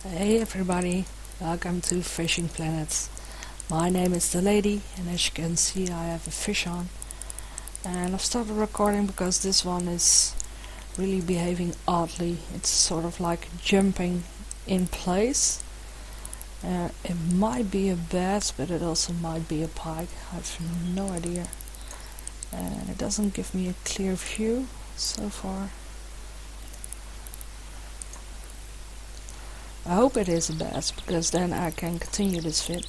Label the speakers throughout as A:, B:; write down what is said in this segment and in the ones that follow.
A: Hey everybody, welcome to Fishing Planets. My name is the lady, and as you can see I have a fish on. And I've started recording because this one is really behaving oddly. It's sort of like jumping in place. It might be a bass, but it also might be a pike. I have no idea. And it doesn't give me a clear view so far. I hope it is a bass, because then I can continue this vid.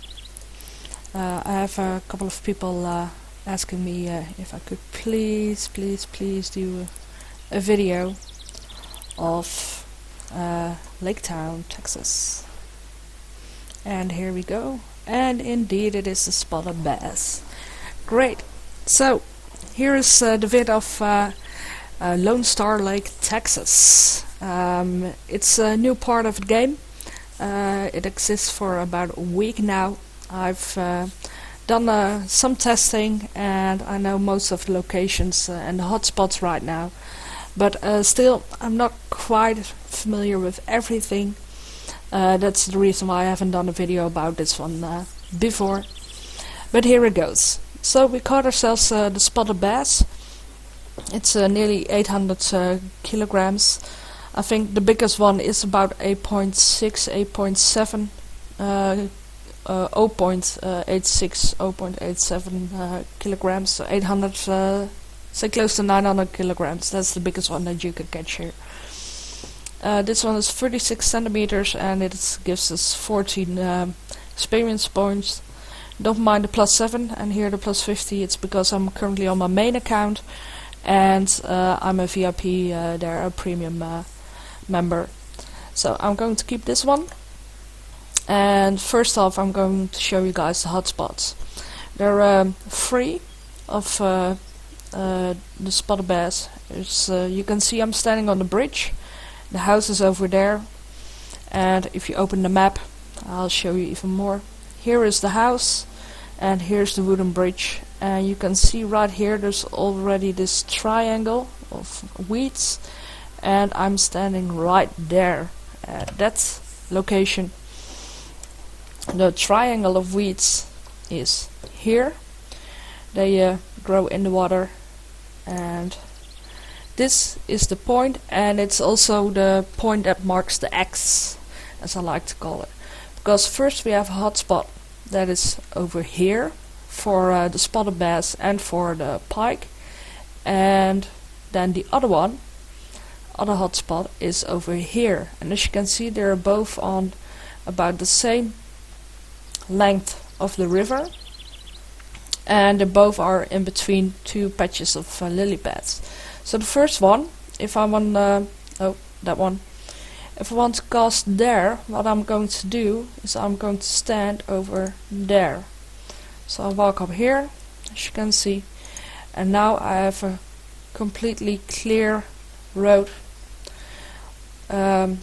A: I have a couple of people asking me if I could please do a video of Lake Town, Texas. And here we go. And indeed it is a spotted bass. Great. So, here is the vid of Lone Star Lake, Texas. It's a new part of the game. It exists for about a week now. I've done some testing, and I know most of the locations and the hotspots right now, but still I'm not quite familiar with everything. That's the reason why I haven't done a video about this one before, but here it goes. So we caught ourselves the spotted bass. It's nearly 800 kilograms. I think the biggest one is about 8.6, 8.7, 0.86, 0.87 kilograms, so 800, say close to 900 kilograms. That's the biggest one that you could catch here. This one is 36 centimeters, and it gives us 14 experience points. Don't mind the +7 and here the +50. It's because I'm currently on my main account, and I'm a VIP, there, a premium member. So I'm going to keep this one, and first off I'm going to show you guys the hotspots. There are 3 of the spotted bass. You can see I'm standing on the bridge. The house is over there, and if you open the map I'll show you even more. Here is the house, and here's the wooden bridge, and you can see right here there's already this triangle of weeds, and I'm standing right there at that location. The triangle of weeds is here. They grow in the water, and this is the point, and it's also the point that marks the X, as I like to call it, because first we have a hotspot that is over here for the spotted bass and for the pike, and then the other hotspot is over here, and as you can see they're both on about the same length of the river, and they both are in between 2 patches of lily pads. So the first one, if I want if I want to cast there, what I'm going to do is I'm going to stand over there. So I'll walk up here, as you can see, and now I have a completely clear road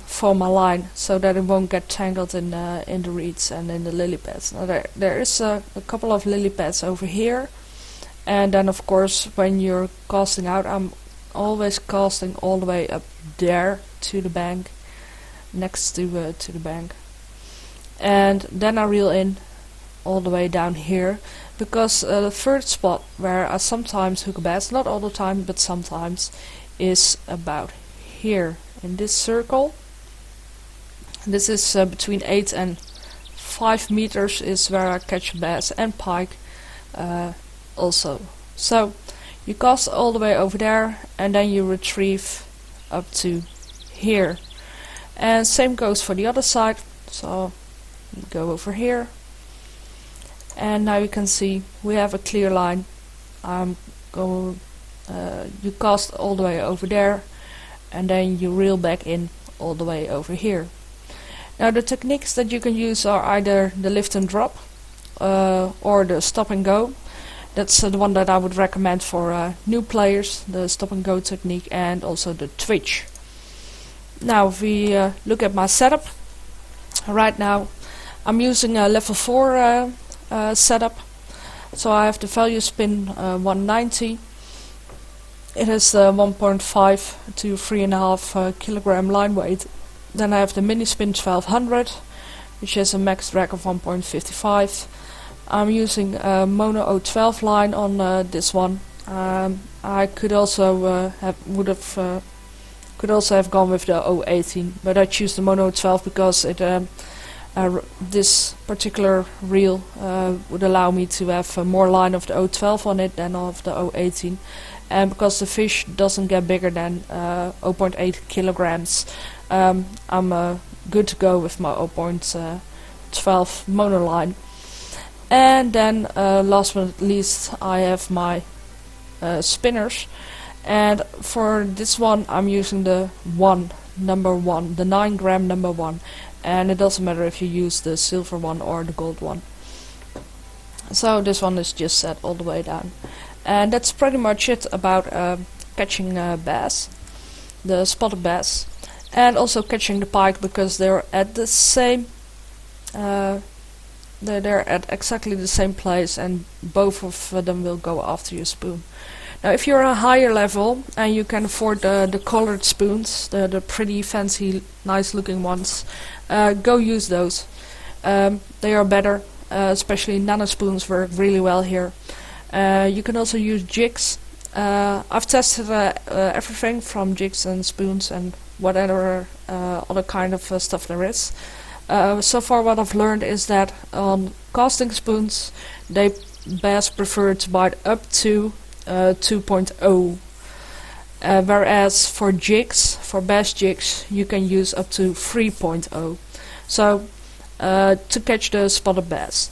A: for my line, so that it won't get tangled in the reeds and in the lily pads. Now there is a couple of lily pads over here, and then of course when you're casting out, I'm always casting all the way up there to the bank, next to the bank, and then I reel in all the way down here, because the third spot where I sometimes hook a bass, not all the time but sometimes, is about here in this circle. This is between 8 and 5 meters is where I catch a bass and pike also. So you cast all the way over there, and then you retrieve up to here, and same goes for the other side. So you go over here, and now you can see we have a clear line. You cast all the way over there, and then you reel back in all the way over here. Now the techniques that you can use are either the lift and drop or the stop and go. That's the one that I would recommend for new players, the stop and go technique, and also the twitch. Now if we look at my setup, right now I'm using a level 4 setup. So I have the value spin 190. It has 1.5 to 3.5 kilogram line weight, Then I have the mini spin 1200, which has a max drag of 1.55. I'm using a mono 012 line on this one. I could also have gone with the 018, but I choose the mono 12 because it this particular reel would allow me to have more line of the 012 on it than of the 018, and because the fish doesn't get bigger than 0.8 kilograms, I'm good to go with my 0.12 mono line. And then last but not least, I have my spinners, and for this one I'm using the number 1, the 9 gram number 1, and it doesn't matter if you use the silver one or the gold one. So this one is just set all the way down, and that's pretty much it about catching bass, the spotted bass, and also catching the pike, because they're at the same they're at exactly the same place, and both of them will go after your spoon. Now if you're a higher level and you can afford the colored spoons, the pretty fancy nice looking ones, go use those. They are better, especially nano spoons work really well here. You can also use jigs. I've tested everything from jigs and spoons and whatever other kind of stuff there is. So far what I've learned is that on casting spoons they bass prefer to bite up to 2.0, whereas for jigs, for bass jigs, you can use up to 3.0, so to catch the spotted bass.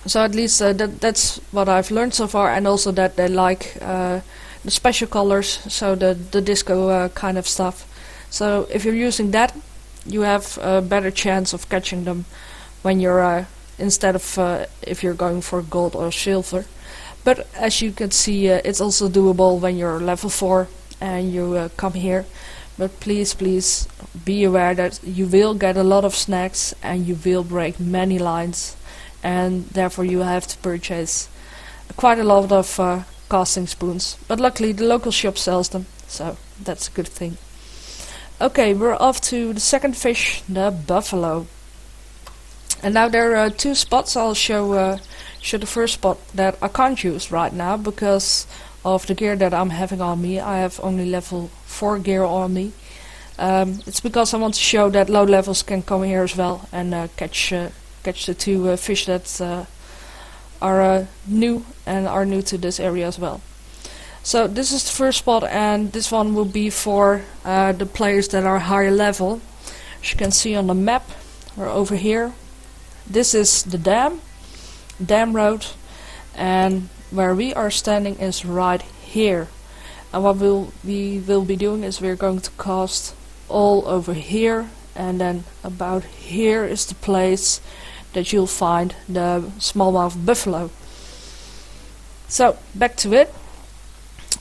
A: So at least that's what I've learned so far, and also that they like the special colors, so the disco kind of stuff. So if you're using that, you have a better chance of catching them when you're instead of if you're going for gold or silver. But as you can see, it's also doable when you're level 4 and you come here. But please be aware that you will get a lot of snacks and you will break many lines, and therefore you have to purchase quite a lot of casting spoons. But luckily the local shop sells them, so that's a good thing. Okay, we're off to the second fish, the buffalo. And now there are 2 spots. I'll show the first spot that I can't use right now because of the gear that I'm having on me. I have only level 4 gear on me. It's because I want to show that low levels can come here as well and catch the 2 fish that are new to this area as well. So this is the first spot, and this one will be for the players that are higher level. As you can see on the map, we're over here. This is the dam road, and where we are standing is right here. And what we will be doing is we're going to cast all over here, and then about here is the place that you'll find the smallmouth buffalo. So back to it.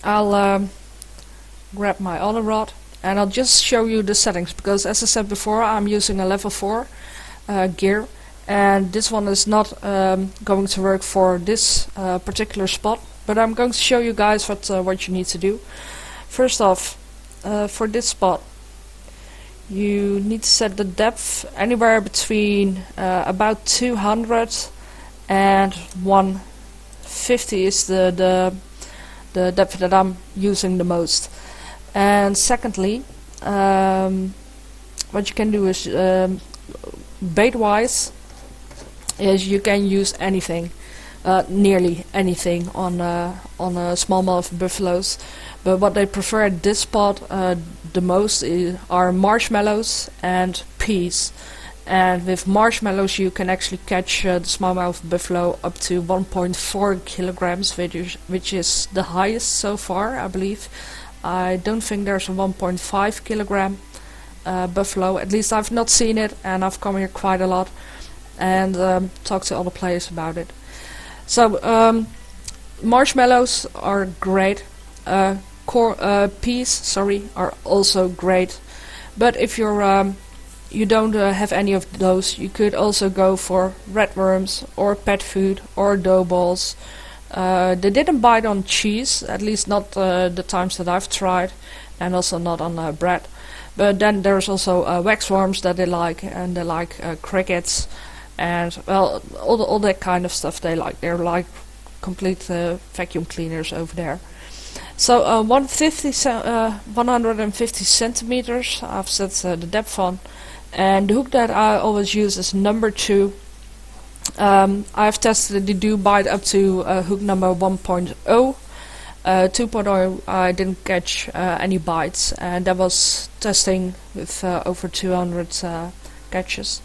A: I'll grab my other rod and I'll just show you the settings, because as I said before, I'm using a level 4 gear, and this one is not going to work for this particular spot, but I'm going to show you guys what you need to do. First off, for this spot you need to set the depth anywhere between about 200 and 150 is the depth that I'm using the most. And secondly, what you can do is bait wise is you can use anything, nearly anything on smallmouth buffaloes, but what they prefer at this spot the most are marshmallows and peas. And with marshmallows you can actually catch the smallmouth buffalo up to 1.4 kilograms, which is the highest so far, I believe. I don't think there's a 1.5 kilogram buffalo, at least I've not seen it, and I've come here quite a lot and talked to other players about it. So marshmallows are great, peas are also great, but if you're you don't have any of those, you could also go for red worms or pet food or dough balls. They didn't bite on cheese, at least not the times that I've tried, and also not on bread. But then there's also waxworms that they like, and they like crickets, and well, all that kind of stuff they like. They're like complete vacuum cleaners over there. So 150 centimeters, I've set the depth on, and the hook that I always use is number 2. I've tested the do bite up to hook number 1.0. 2.0 I didn't catch any bites, and that was testing with over 200 catches.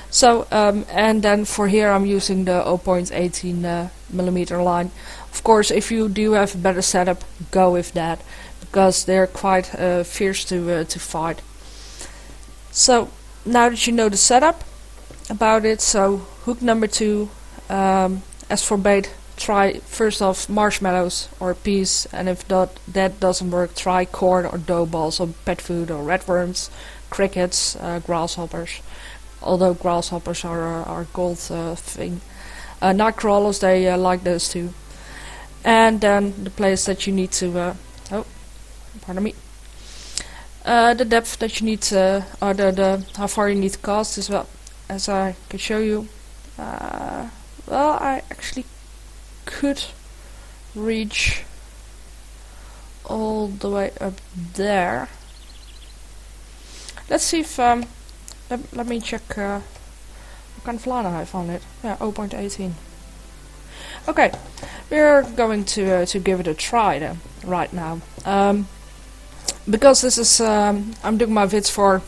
A: So and then for here I'm using the 0.18 millimeter line. Of course, if you do have a better setup, go with that, because they're quite fierce to fight. So now that you know the setup about it, so hook number 2, as for bait, try first off marshmallows or peas, and if that doesn't work, try corn or dough balls or pet food or redworms, crickets, grasshoppers. Although grasshoppers are gold thing. Nightcrawlers, they like those too. And then the place that you need to pardon me. The depth that you need to, or the how far you need to cast as well, as I can show you. Well, I actually could reach all the way up there. Let's see if let me check what kind of line I have on it. Yeah, 0.18. Okay, we're going to give it a try then, right now. Because this is I'm doing my vids for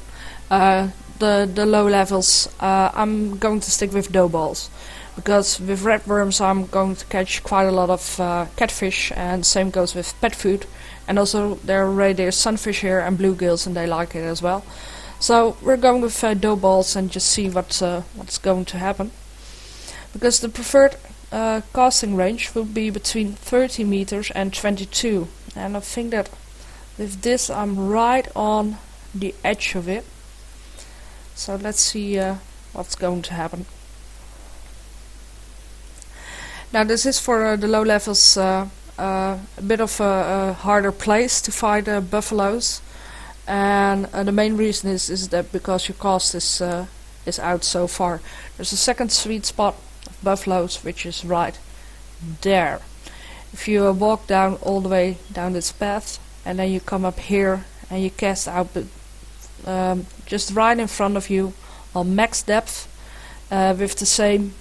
A: the low levels. I'm going to stick with dough balls, because with redworms I'm going to catch quite a lot of catfish, and same goes with pet food. And also there's sunfish here and bluegills, and they like it as well. So we're going with dough balls and just see what's going to happen. Because the preferred casting range will be between 30 meters and 22. And I think that with this I'm right on the edge of it. So let's see what's going to happen. Now this is for the low levels a bit of a harder place to fight buffaloes. And the main reason is that because your cast is out so far. There's a second sweet spot of buffaloes, which is right there. If you walk down all the way down this path, and then you come up here and you cast out just right in front of you on max depth with the same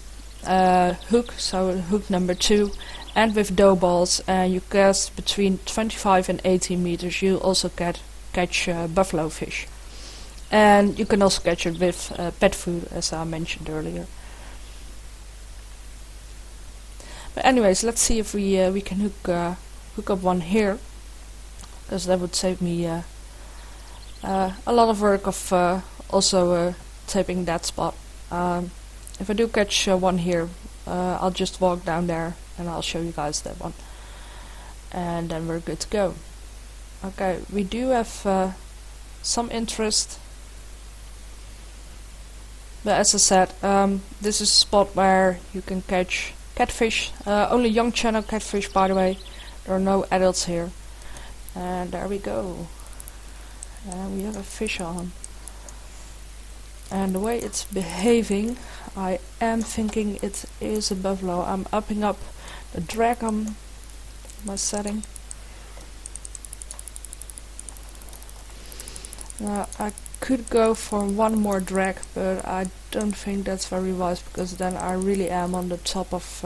A: hook, so hook number 2, and with dough balls, and you cast between 25 and 18 meters, you also catch buffalo fish. And you can also catch it with pet food, as I mentioned earlier. But anyways, let's see if we can hook up one here, because that would save me a lot of work of also taping that spot. If I do catch one here, I'll just walk down there and I'll show you guys that one, and then we're good to go. Okay, we do have some interest, but as I said, this is a spot where you can catch catfish, only young channel catfish, by the way. There are no adults here. And there we go, and we have a fish on. And the way it's behaving, I am thinking it is a buffalo. I'm upping up the drag on my setting. Now I could go for one more drag, but I don't think that's very wise, because then I really am on the top of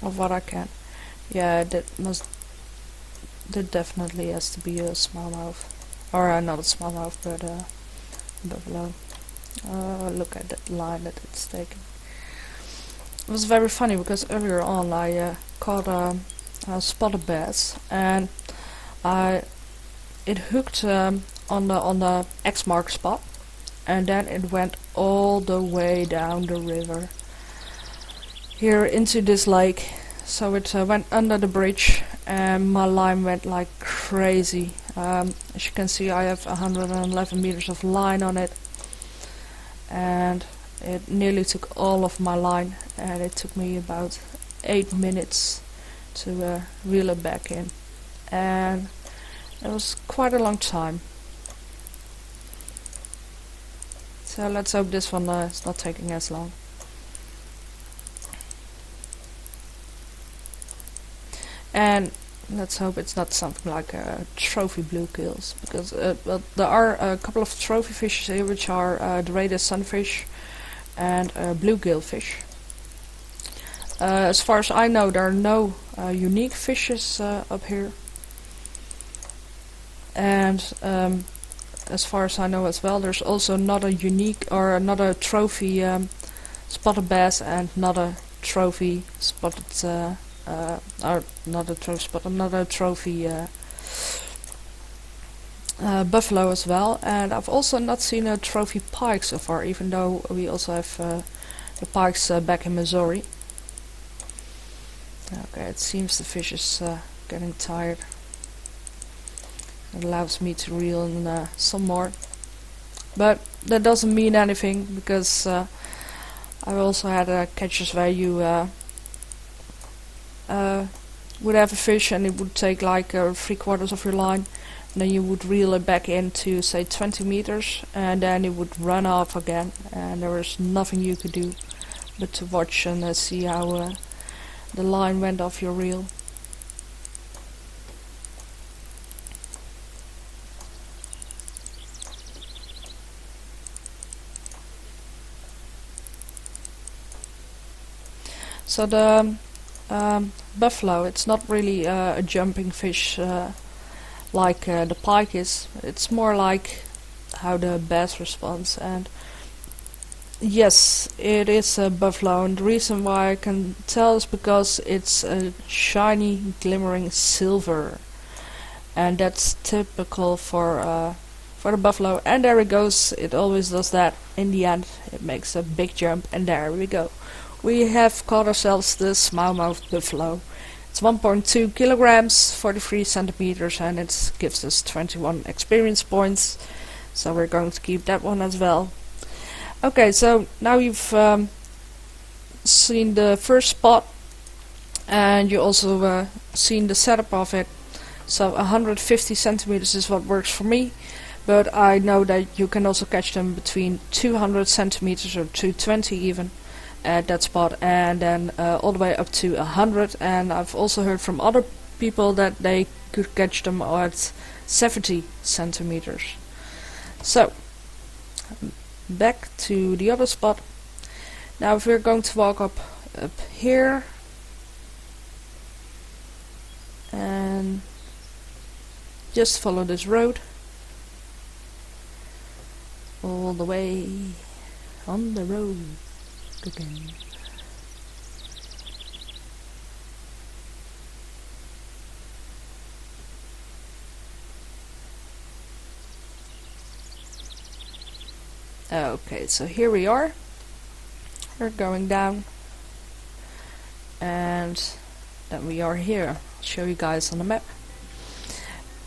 A: what I can. Yeah, that definitely has to be a smallmouth, or not a smallmouth, but a buffalo. Look at that line that it's taking. It was very funny because earlier on I caught a spotted bass, and it hooked on the X mark spot, and then it went all the way down the river here into this lake. So it went under the bridge, and my line went like crazy. As you can see, I have 111 meters of line on it, and it nearly took all of my line, and it took me about 8 minutes to reel it back in. And It was quite a long time. So let's hope this one is not taking as long. And let's hope it's not something like trophy bluegills, because well, there are a couple of trophy fishes here, which are the radius sunfish and bluegill fish. As far as I know, there are no unique fishes up here. And as far as I know as well, there's also not a unique or not a trophy spotted bass and not a trophy spotted or not a trophy spot, another trophy buffalo as well. And I've also not seen a trophy pike so far, even though we also have the pikes back in Missouri. Okay, it seems the fish is getting tired. It allows me to reel in some more, but that doesn't mean anything, because I've also had catches where you would have a fish and it would take like 3/4 of your line, and then you would reel it back into say 20 meters, and then it would run off again, and there was nothing you could do but to watch and see how the line went off your reel. So the buffalo, it's not really a jumping fish like the pike is. It's more like how the bass responds. And yes, it is a buffalo, and the reason why I can tell is because it's a shiny, glimmering silver, and that's typical for the buffalo. And there it goes. It always does that. In the end, it makes a big jump, and there we go. We have caught ourselves the smallmouth buffalo. It's 1.2 kilograms, 43 centimeters, and it gives us 21 experience points. So we're going to keep that one as well. Okay, so now you've seen the first spot, and you also seen the setup of it. So 150 centimeters is what works for me, but I know that you can also catch them between 200 centimeters or 220 even at that spot, and then all the way up to 100. And I've also heard from other people that they could catch them at 70 centimeters. So back to the other spot. Now if we're going to walk up here and just follow this road all the way on the road again. Okay, so here we are. We're going down, and then we are here. I'll show you guys on the map.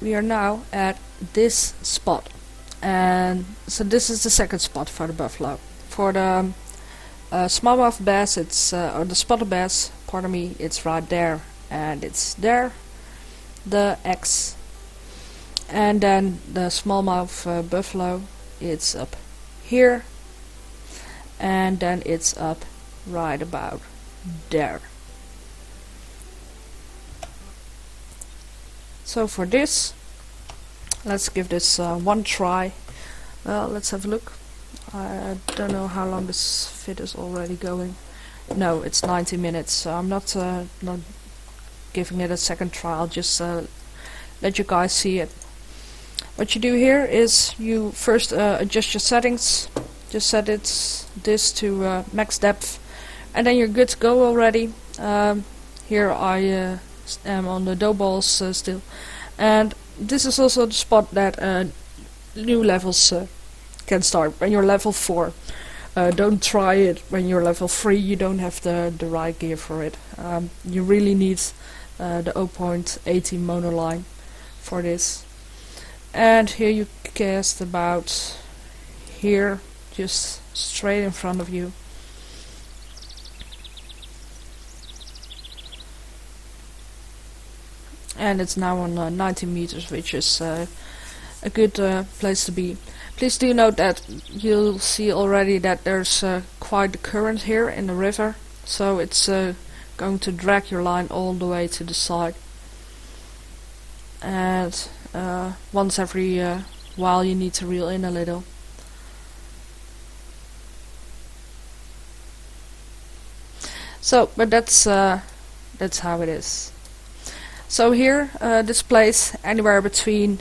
A: We are now at this spot, and so this is the second spot for the buffalo. For the smallmouth bass, it's or the spotted bass, pardon me, it's right there, and it's there, the X. And then the smallmouth buffalo, it's up here, and then it's up right about there. So for this, let's give this one try. Well, let's have a look. I don't know how long this fit is already going. No, it's 90 minutes, so I'm not giving it a second trial, just let you guys see it. What you do here is you first adjust your settings. Just set this to max depth, and then you're good to go already. Here I am on the dough balls still, and this is also the spot that new levels can start. When you're level 4, don't try it when you're level 3. You don't have the right gear for it. You really need the 0.80 monoline for this. And here you cast about here, just straight in front of you. and it's now on 90 meters, which is a good place to be. Please do note that you'll see already that there's quite a current here in the river, so it's going to drag your line all the way to the side, and once every while you need to reel in a little. So, but that's how it is. So here, this place, anywhere between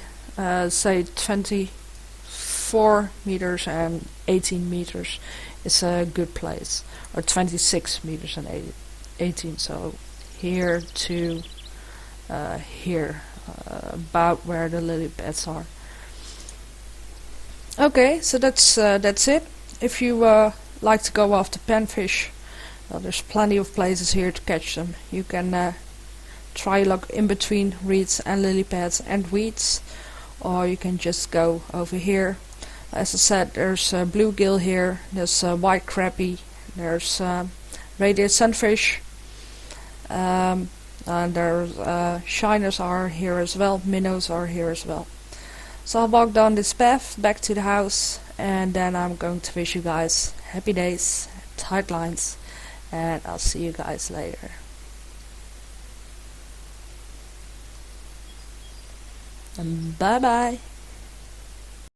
A: say 24 meters and 18 meters is a good place, or 26 meters and 18. So here to here, about where the lily pads are. Okay, so that's it. If you like to go after panfish, well, there's plenty of places here to catch them. You can try luck in between reeds and lily pads and weeds, or you can just go over here. As I said, there's bluegill here, there's white crappie, there's radiate sunfish, and there's shiners are here as well, minnows are here as well. So I'll walk down this path back to the house, and then I'm going to wish you guys happy days, tight lines, and I'll see you guys later. And bye bye.